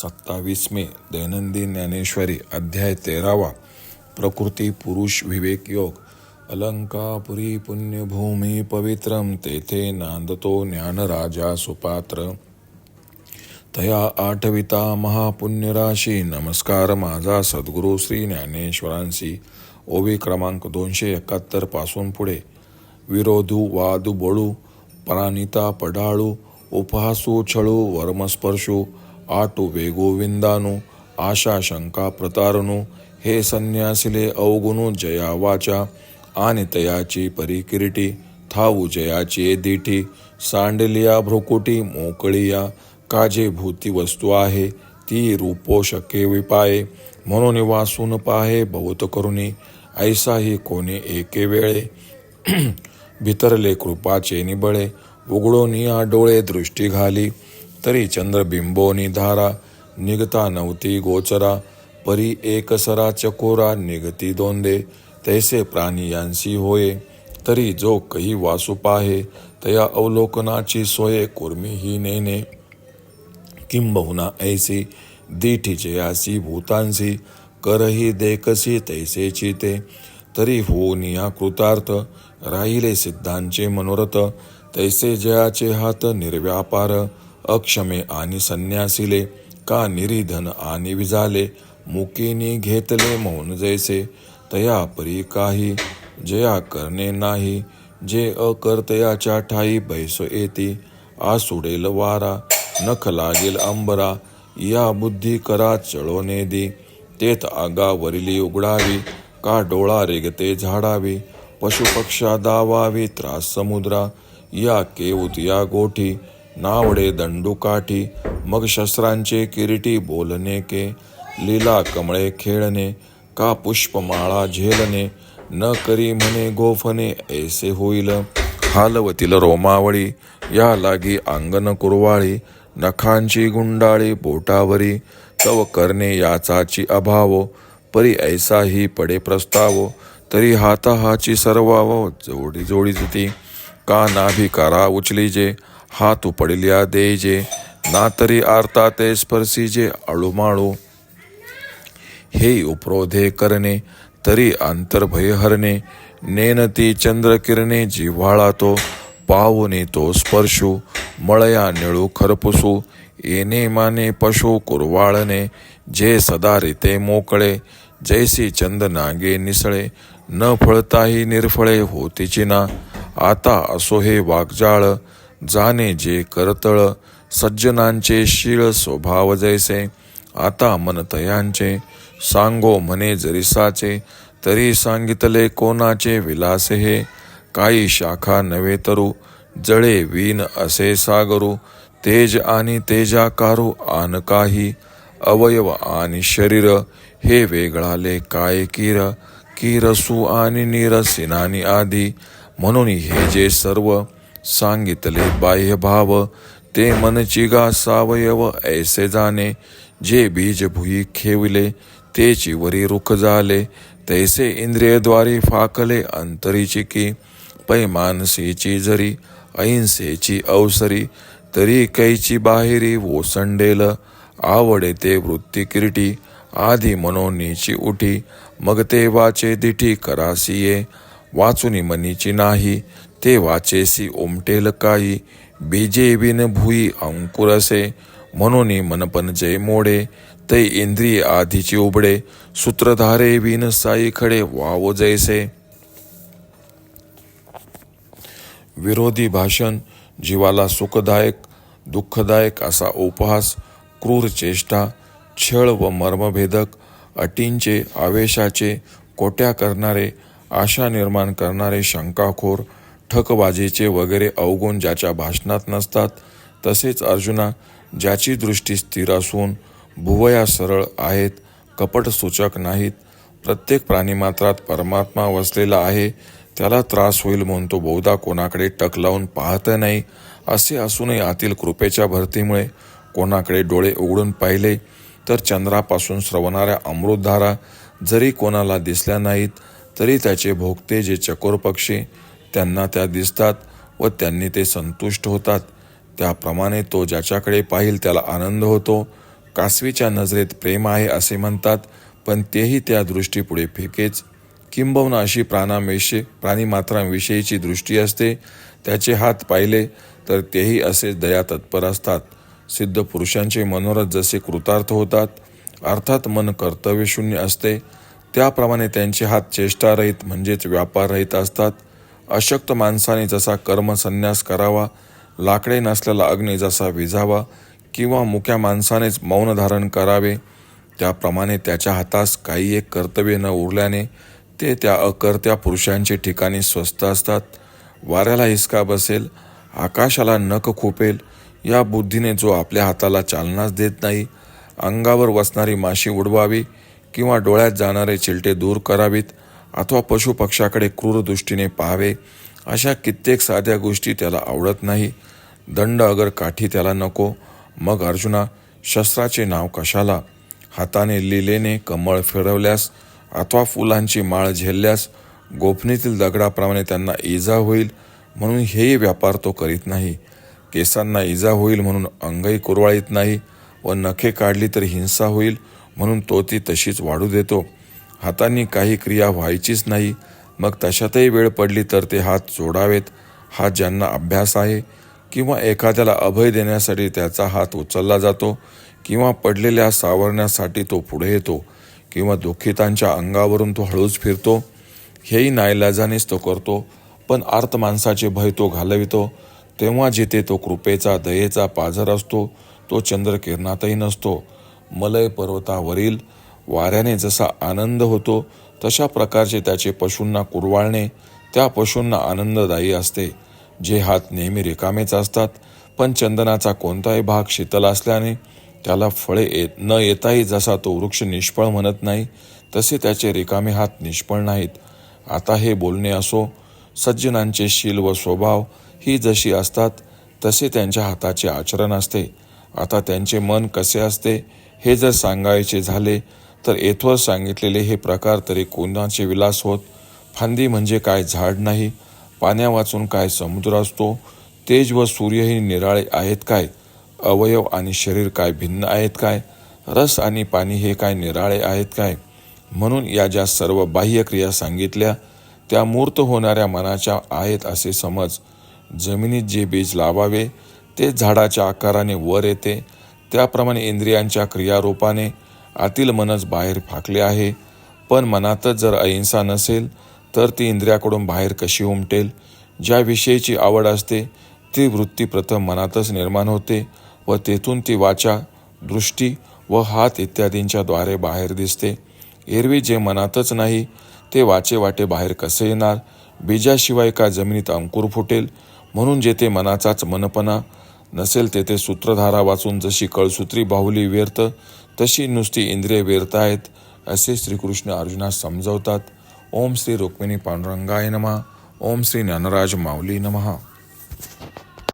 27 मे दैनंदिन ज्ञानेश्वरी अध्याय 13वा प्रकृती पुरुष विवेक योग. अलंकापुरी पुण्यभूमी पवित्रम तेथे नांदतो ज्ञानराजा सुपात्र. तया आठविता महापुण्यराशी नमस्कार माझा सद्गुरू श्री ज्ञानेश्वरांशी. ओवी क्रमांक 271 पासून पुढे. विरोधू वादू बळू प्राणिता पडाळू उपहासू छळू वर्मस्पर्शू आटू वेगोविंदानु आशा शंका प्रतारणू हे संन्यासिले अवगुणू जया वाचा आणि तयाची परिकिरीटी थावू जयाची दिठी सांडलिया भ्रुकुटी मोकळिया काजे भूती वस्तू आहे ती रूपोशके विपाये म्हणून वासून पाहे बहुत करुणी ऐसाही कोणी एके वेळे भितरले कृपाचे निबळे उघडोनी डोळे दृष्टी घाली तरी चंद्रबिंबोनी धारा निघता नव्हती गोचरा परी एकसरा चकोरा निघती दोंदे तैसे प्राणी यांसी होये तरी जो कही वासू पाहे तया अवलोकनाची सोये कुर्मी ही नेने किंबहुना ऐसी दीठी जयासी भूतांसी करही देखसी तैसे चिते तरी होऊनिया कृतार्थ राहिले सिद्धांचे मनोरथ तैसे जयाचे हात निर्व्यापार अक्षमे आणि संन्यासिले का निरिधन आणि विजाले मुकीनी घेतले मौन जैसे तया परी काही जया करणे नाही जे अकर्तयाच्या ठाई बैसो येती आसुडेल वारा नख लागेल अंबरा या बुद्धी करा चळोने दी तेथ आगा वरिली उघडावी का डोळा रेगते झाडावी पशुपक्षा दावावी त्रास समुद्रा या केऊत या गोठी नावडे दंडू काठी मग शस्त्रांचे किरीटी बोलणे के लीला कमळे खेळणे का पुष्पमाळा झेलणे न करी म्हणे गोफणे ऐसे होईल हालवतील रोमावळी या लागी अंगण कुरवाळी नखांची गुंडाळी बोटावरी तव करणे याचाची अभाव परी ऐसाही पडे प्रस्ताव तरी हाताहाची सर्वाव जोडी जोडीती का नाभी करा उचलीजे हातू पडल्या देजे ना तरी आरता ते स्पर्शीजे अळूमाळू हे उपरोधे करणे तरी अंतर्भय हरणे नेनती चंद्रकिरणे जिव्हाळा तो पावने तो स्पर्शू मळया निळू खरपुसू येणे माने पशु कुरवाळणे जे सदा रीते मोकळे जैसी चंद नागे निसळे न फळताही निर्फळे होतीची ना आता असो हे वागजाळ जाणे जे करतळ सज्जनांचे शीळ स्वभाव जैसे आता मन तयांचे सांगो म्हणे जरिसाचे तरी सांगितले कोणाचे विलास हे काही शाखा नव्हे तरू जळे वीन असे सागरू तेज आणि तेजाकारू आन काही अवयव आणि शरीर हे वेगळाले काय किरसू आणि निरसिनानी आदी म्हणून हे जे सर्व सांगितले बाह्य भाव ते मनची गा सावयव ऐसे जाणे जे बीज भुई खेविले तेची वरी रुख झाले तैसे इंद्रियद्वारी फाकले अंतरीची की पै मानसीची जरी अहिंसेची अवसरी तरी कैची बाहेरी ओसंडेल आवडे ते वृत्ती किरीटी आधी मनोनीची उठी मग ते वाचे दिठी करासिये वाचुनी मनीची नाही ते वाचेसी उमटेल काही बीजे बिन भुई अंकुरसे म्हणून मनपन जय मोडे तै इंद्रिय आधीची उबडे सूत्रधारे विन साई खडे वावो जैसे. विरोधी भाषण जीवाला सुखदायक दुःखदायक असा उपहास क्रूर चेष्टा छळ व मर्मभेदक अटींचे आवेशाचे कोट्या करणारे आशा निर्माण करणारे शंकाखोर ठकबाजीचे वगैरे अवगुण ज्याच्या भाषणात नसतात तसेच अर्जुना ज्याची दृष्टी स्थिर असून भुवया सरळ आहेत कपट सूचक नाहीत प्रत्येक प्राणीमात्रात परमात्मा वसलेला आहे त्याला त्रास होईल म्हणून तो बहुधा कोणाकडे टक लावून पाहत नाही असे असूनही आतील कृपेच्या भरतीमुळे कोणाकडे डोळे उघडून पाहिले तर चंद्रापासून स्रवणाऱ्या अमृतधारा जरी कोणाला दिसल्या नाहीत तरी त्याचे भोगते जे चकोर पक्षी त्यांना त्या दिसतात व त्यांनी ते संतुष्ट होतात त्याप्रमाणे तो ज्याच्याकडे पाहिल त्याला आनंद होतो कासवीच्या नजरेत प्रेम आहे असे म्हणतात, पण तेही त्या दृष्टीपुढे फेकेच. किंबहुना अशी प्राणीमात्रांविषयीची दृष्टी असते. त्याचे हात पाहिले तर तेही असेच दयातत्पर असतात. सिद्ध पुरुषांचे मनोरथ जसे कृतार्थ होतात, अर्थात मन कर्तव्यशून्य असते, त्याप्रमाणे त्यांचे हात चेष्टारहित म्हणजेच व्यापाररहित असतात. अशक्त माणसाने जसा कर्मसन्यास करावा, लाकडे नसलेला अग्नी जसा विझावा किंवा मुक्या माणसानेच मौन धारण करावे, त्याप्रमाणे त्याच्या हातास काही एक कर्तव्य न उरल्याने ते त्या अकर्त्या पुरुषांचे ठिकाणी स्वस्थ असतात. वाऱ्याला हिसका बसेल, आकाशाला नख खुपेल या बुद्धीने जो आपल्या हाताला चालनाच देत नाही, अंगावर वसणारी माशी उडवावी किंवा डोळ्यात जाणारे चिलटे दूर करावीत अथवा पशुपक्षाकडे क्रूर दृष्टीने पाहावे, अशा कित्येक साध्या गोष्टी त्याला आवडत नाही. दंड अगर काठी त्याला नको, मग अर्जुना शस्त्राचे नाव कशाला? हाताने लिलेने कमळ फिरवल्यास अथवा फुलांची माळ झेलल्यास गोफणीतील दगडाप्रमाणे त्यांना इजा होईल म्हणून हेही व्यापार तो करीत नाही. केसांना इजा होईल म्हणून अंगही कुरवाळीत नाही व नखे काढली तर हिंसा होईल म्हणून तो ती तशीच वाढू देतो. हातांनी काही क्रिया व्हायचीच नाही, मग तशातही वेळ पडली तर ते हात जोडावेत. हा ज्यांना अभ्यास आहे किंवा एखाद्याला अभय देण्यासाठी त्याचा हात उचलला जातो किंवा पडलेल्या सावरण्यासाठी तो पुढे येतो किंवा दुःखितांच्या अंगावरून तो हळूच फिरतो, हेही नाईलाजानेच तो करतो. पण आर्त माणसाचे भय तो घालवितो. तेव्हा जिथे तो कृपेचा दयेचा पाझर असतो तो चंद्रकिरणातही नसतो. मलय पर्वतावरील वाऱ्याने जसा आनंद होतो तशा प्रकारचे त्याचे पशूंना कुरवाळणे त्या पशूंना आनंददायी असते. जे हात नेहमी रिकामेच असतात, पण चंदनाचा कोणताही भाग शीतल असल्याने त्याला फळे न येताही जसा तो वृक्ष निष्फळ म्हणत नाही, तसे त्याचे रिकामे हात निष्फळ नाहीत. आता हे बोलणे असो. सज्जनांचे शील व स्वभाव ही जशी असतात तसे त्यांच्या हाताचे आचरण असते. आता त्यांचे मन कसे असते हे जर सांगायचे झाले तर येथवर सांगितलेले हे प्रकार तरी कोणाचे विलास होत. फांदी म्हणजे काय झाड नाही, पाण्या वाचून काय समुद्र असतो, तेज व सूर्यही निराळे आहेत काय, अवयव आणि शरीर काय भिन्न आहेत काय, रस आणि पाणी हे काय निराळे आहेत काय. म्हणून या ज्या सर्व बाह्य क्रिया सांगितल्या त्या मूर्त होणाऱ्या मनाच्या आहेत असे समज. जमिनीत जे बीज लावावे ते झाडाच्या आकाराने वर येते, त्याप्रमाणे इंद्रियांच्या क्रियारूपाने आतील मनच बाहेर फाकले आहे. पण मनातच जर अहिंसा नसेल तर ती इंद्रियाकडून बाहेर कशी उमटेल? ज्या विषयीची आवड असते ती वृत्ती प्रथम मनातच निर्माण होते व तेथून ती वाचा, दृष्टी व हात इत्यादींच्या द्वारे बाहेर दिसते. एरवी जे मनातच नाही ते वाचे वाटे बाहेर कसे येणार? बीजाशिवाय का जमिनीत अंकुर फुटेल? म्हणून जेथे मनाचाच मनपणा नसेल तेथे सूत्रधारा वाचून जशी कळसूत्री बाहुली व्यर्थ तशी नुसती इंद्रिय व्यर्थ आहेत असे श्रीकृष्ण अर्जुनास समजवतात. ओम श्री रुक्मिणी पांडुरंगाय नमः. ओम श्री ज्ञानराज माऊली नमः.